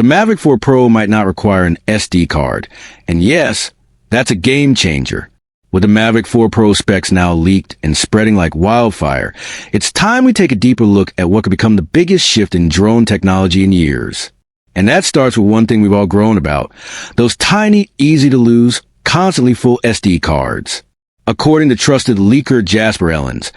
The Mavic 4 Pro might not require an SD card, and yes, that's a game changer. With the Mavic 4 Pro specs now leaked and spreading like wildfire, it's time we take a deeper look at what could become the biggest shift in drone technology in years. And that starts with one thing we've all grown about: those tiny, easy-to-lose, constantly full SD cards. According to trusted leaker Jasper Ellens,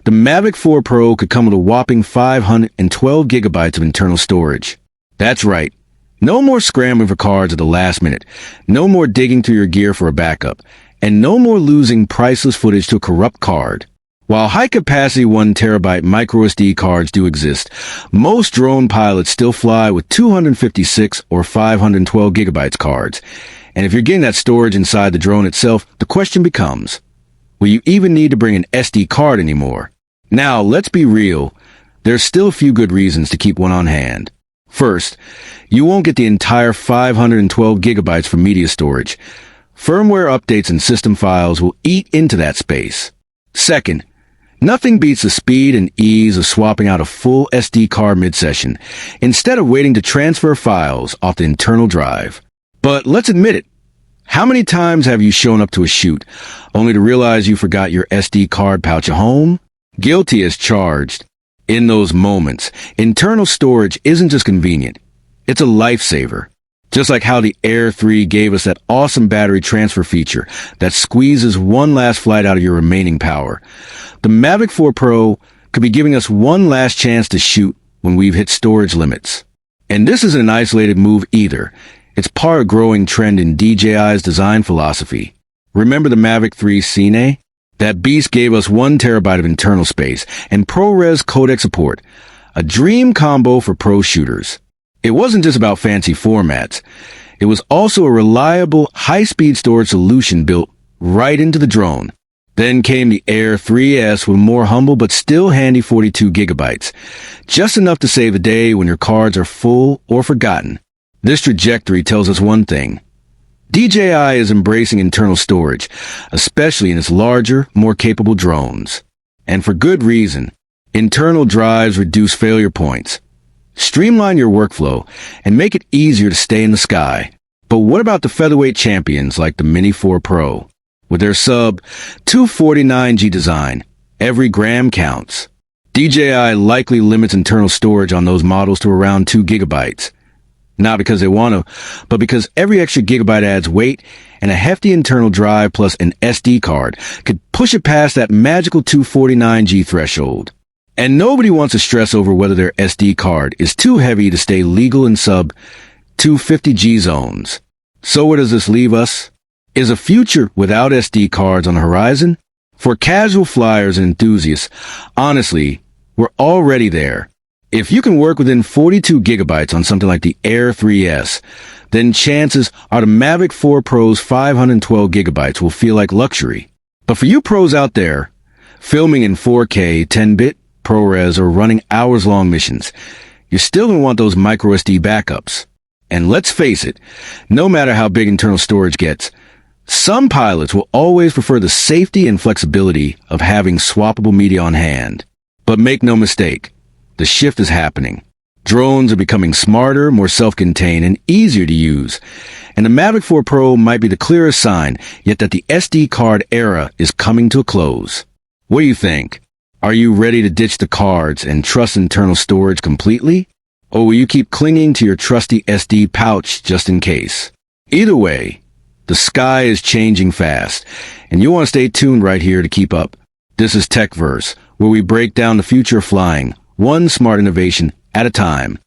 the Mavic 4 Pro could come with a whopping 512 gigabytes of internal storage. That's right. No more scrambling for cards at the last minute. No more digging through your gear for a backup. And no more losing priceless footage to a corrupt card. While high-capacity 1 terabyte microSD cards do exist, most drone pilots still fly with 256 or 512 gigabytes cards. And if you're getting that storage inside the drone itself, the question becomes, will you even need to bring an SD card anymore? Now, let's be real. There's still a few good reasons to keep one on hand. First, you won't get the entire 512 gigabytes for media storage. Firmware updates and system files will eat into that space. Second, nothing beats the speed and ease of swapping out a full SD card mid-session, instead of waiting to transfer files off the internal drive. But let's admit it. How many times have you shown up to a shoot, only to realize you forgot your SD card pouch at home? Guilty as charged. In those moments, internal storage isn't just convenient, it's a lifesaver. Just like how the Air 3 gave us that awesome battery transfer feature that squeezes one last flight out of your remaining power, the Mavic 4 Pro could be giving us one last chance to shoot when we've hit storage limits. And this isn't an isolated move either. It's part of a growing trend in DJI's design philosophy. Remember the Mavic 3 Cine? That beast gave us 1 terabyte of internal space and ProRes codec support, a dream combo for pro shooters. It wasn't just about fancy formats. It was also a reliable, high-speed storage solution built right into the drone. Then came the Air 3S with more humble but still handy 42 gigabytes, just enough to save the day when your cards are full or forgotten. This trajectory tells us one thing. DJI is embracing internal storage, especially in its larger, more capable drones. And for good reason. Internal drives reduce failure points, streamline your workflow, and make it easier to stay in the sky. But what about the featherweight champions like the Mini 4 Pro? With their sub 249G design, every gram counts. DJI likely limits internal storage on those models to around 2 gigabytes. Not because they want to, but because every extra gigabyte adds weight, and a hefty internal drive plus an SD card could push it past that magical 249G threshold. And nobody wants to stress over whether their SD card is too heavy to stay legal in sub 250G zones. So where does this leave us? Is a future without SD cards on the horizon? For casual flyers and enthusiasts, honestly, we're already there. If you can work within 42 gigabytes on something like the Air 3S, then chances are the Mavic 4 Pro's 512 gigabytes will feel like luxury. But for you pros out there, filming in 4K, 10-bit, ProRes, or running hours-long missions, you're still going to want those microSD backups. And let's face it, no matter how big internal storage gets, some pilots will always prefer the safety and flexibility of having swappable media on hand. But make no mistake, the shift is happening. Drones are becoming smarter, more self-contained, and easier to use. And the Mavic 4 Pro might be the clearest sign yet that the SD card era is coming to a close. What do you think? Are you ready to ditch the cards and trust internal storage completely? Or will you keep clinging to your trusty SD pouch just in case? Either way, the sky is changing fast, and you want to stay tuned right here to keep up. This is TechVerse, where we break down the future of flying, one smart innovation at a time.